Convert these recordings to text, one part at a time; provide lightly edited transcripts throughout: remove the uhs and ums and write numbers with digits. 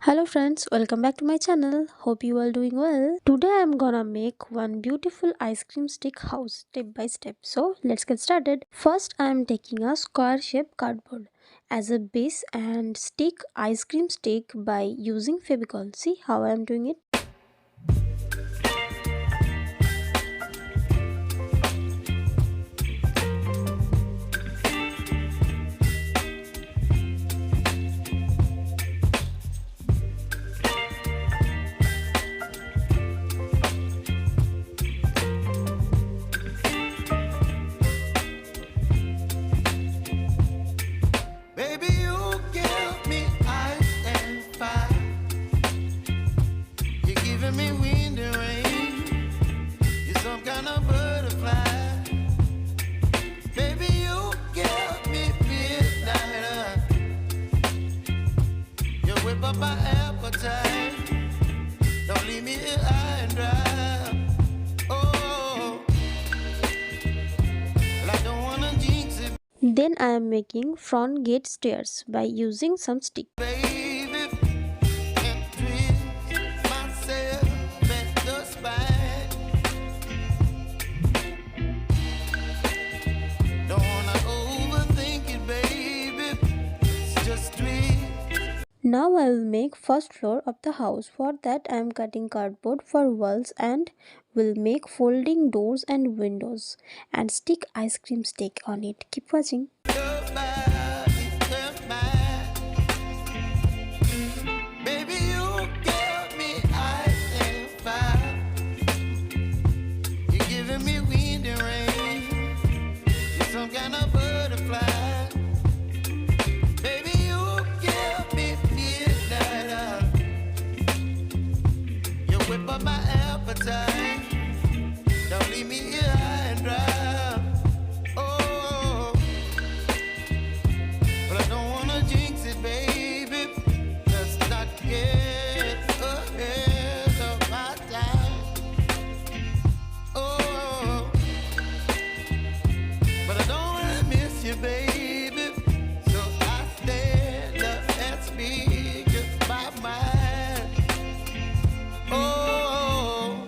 Hello friends, welcome back to my channel. Hope you all doing well. Today I am gonna make one beautiful ice cream stick house step by step. So let's get started. First I am taking a square shaped cardboard as a base and stick ice cream stick by using fevicol. See how I am doing it? Baby, you give me ice and fire. You're giving me wind and rain. You're some kind of butterfly. Baby, you give me midnight. You whip up my appetite. Don't leave me here high and dry. Oh, well, I don't wanna jinx it, Then I am making front gate stairs by using some stick. baby. And twist myself at the spine. Don't wanna overthink it, baby. It's just twist. Now I will make first floor of the house. For that I am cutting cardboard for walls and will make folding doors and windows and stick ice cream stick on it. Keep watching. Your body, your mind. Baby, you give me ice and fire. You're giving me wind and rain. You're some kind of butterfly. Baby, you give me midnight. You whip up my appetite. Don't leave me here high and dry. Oh, but I don't wanna jinx it, baby. Let's not get ahead of my time. Oh, but I don't wanna miss you, baby. So I stand up and speak my mind. Oh.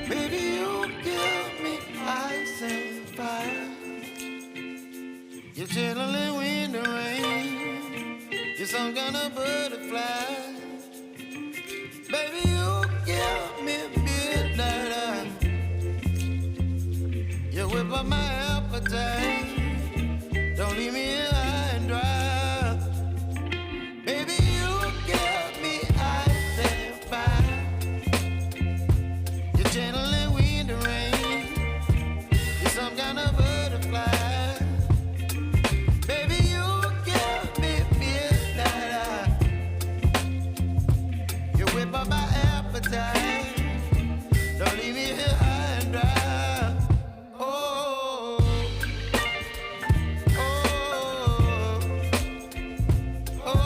Baby, you give me ice and fire. You're chilling wind and rain. You're some kind of butterfly. Baby, you give me midnight. You whip up my appetite. Don't leave me here high and dry. Baby, you give me ice and fire. You're channeling wind and rain. You're some kind of butterfly. Baby, you give me midnight. You whip up my appetite. Don't leave me here high and dry. Oh, oh, oh,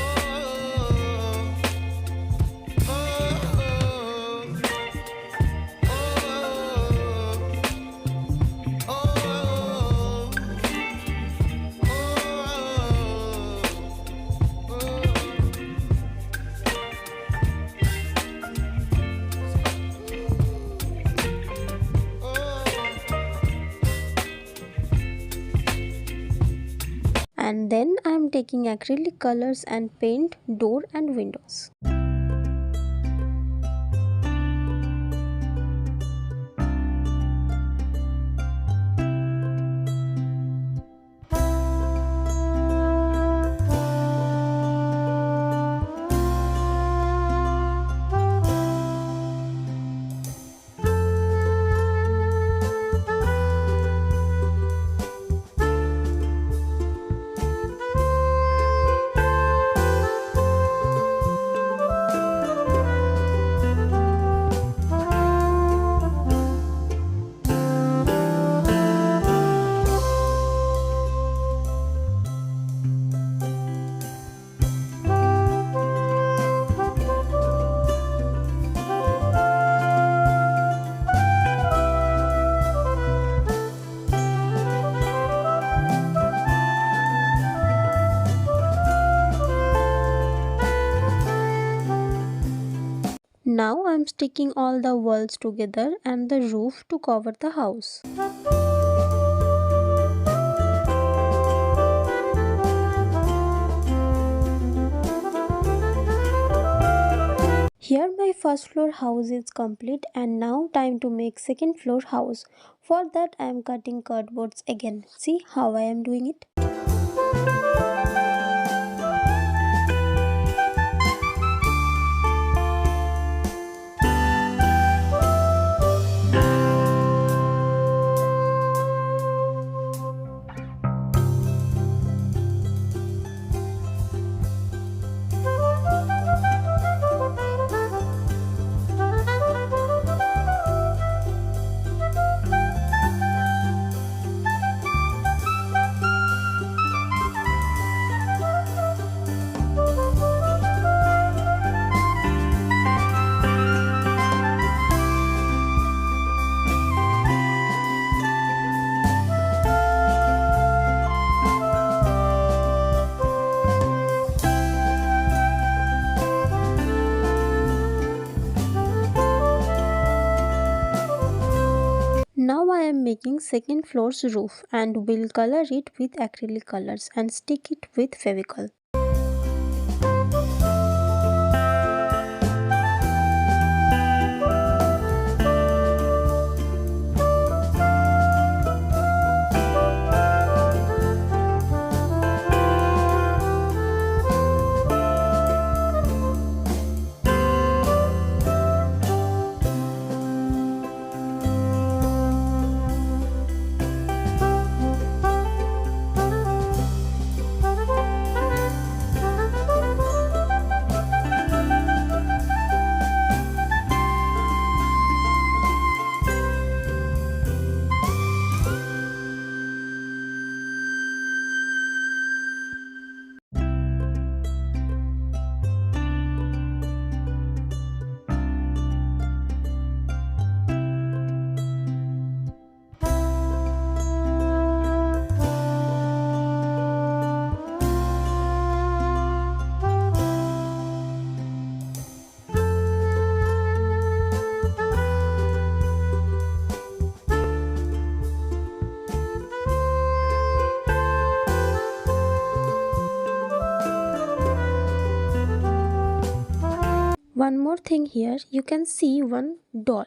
oh, And then I am taking acrylic colors and paint door and windows. I'm sticking all the walls together and the roof to cover the house. Here my first floor house is complete and now time to make second floor house. For that I am cutting cardboards again. See how I am doing it? Now I am making second floor's roof and will color it with acrylic colors and stick it with fevicol. One more thing here, you can see one doll,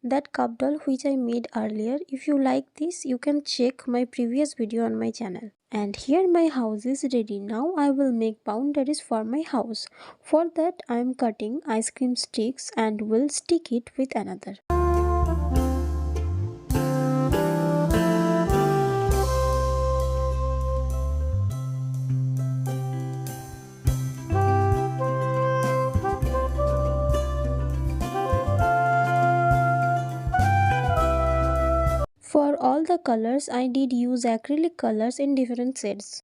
that cup doll which I made earlier. If you like this, you can check my previous video on my channel. And here my house is ready. Now I will make boundaries for my house. For that I am cutting ice cream sticks and will stick it with another. For all the colors, I did use acrylic colors in different shades.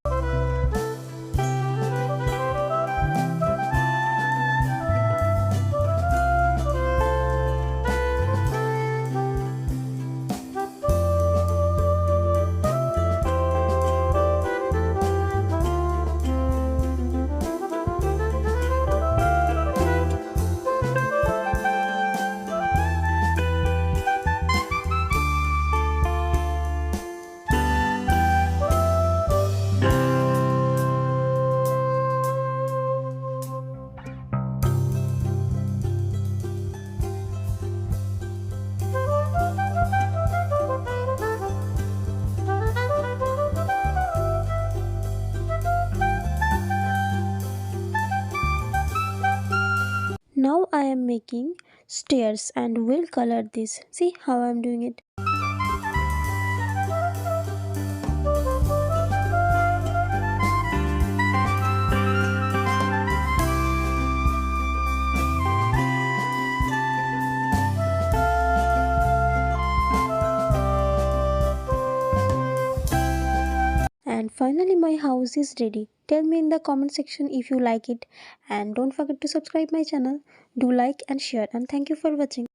Now I am making stairs and will color this. See how I am doing it. And finally my house is ready. Tell me in the comment section if you like it, and don't forget to subscribe my channel. Do like and share, and thank you for watching.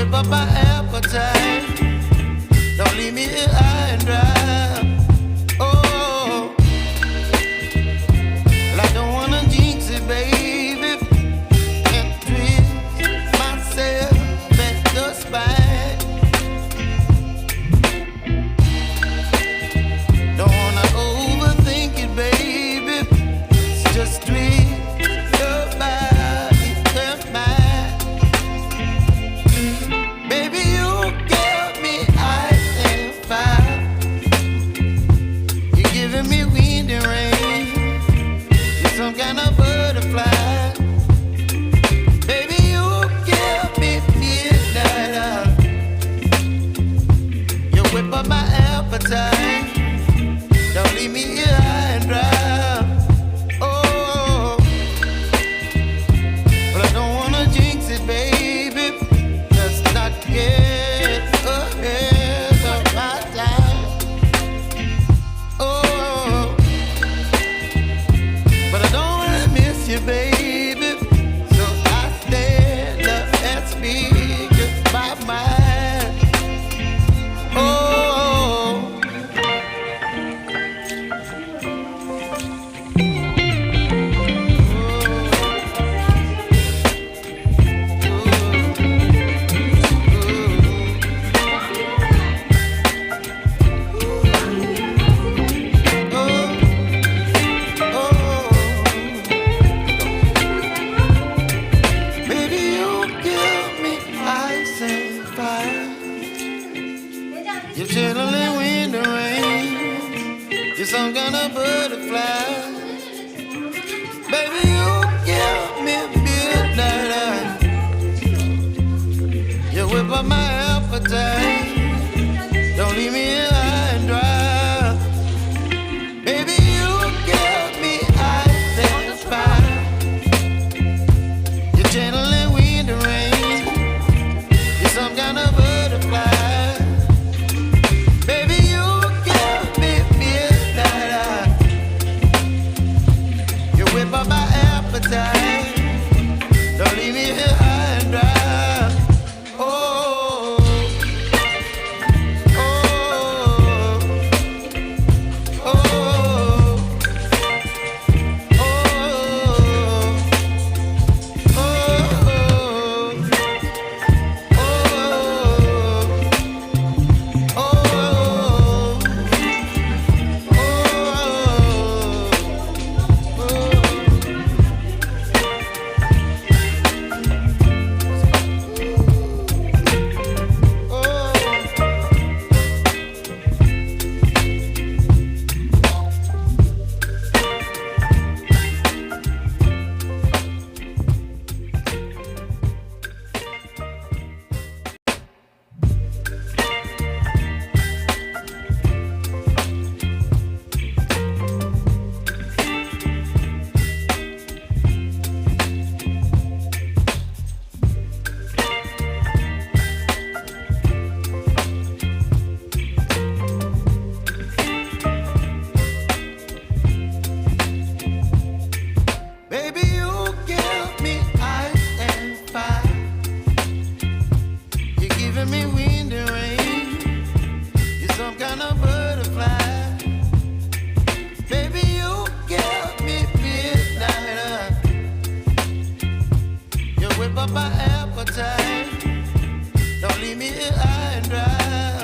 whip up my appetite. Don't leave me here high and dry. Oh, well, I don't wanna jinx it, baby, and twist myself at the spine. Don't wanna overthink it, baby. It's just twist your body and mine. Baby, you give me ice and fire. You're giving me wind and rain. You're some kind of butterfly. Baby, you give me midnight. You whip up my appetite. Don't leave me here high and dry. Oh, but I don't wanna jinx it, baby. Let's not get ahead of my time. Oh, but I don't wanna miss you, baby. So I stand up and speak my mind. Oh. Baby, you give me ice and fire. You're chilling wind and rain. You're some kind of butterfly. Baby, you give me midnight. You whip up my appetite. Don't leave me here high and dry. Baby, you give me ice and fire. You're channeling wind and rain. You're some kind of butterfly. Baby, you give me midnight. You whip up my appetite. Don't leave me here high and dry. Oh, oh, oh, baby, you give me ice and fire. You're giving me wind and rain. You're some kind of butterfly. Baby, you give me midnight. You whip up my appetite. Don't leave me here high and dry.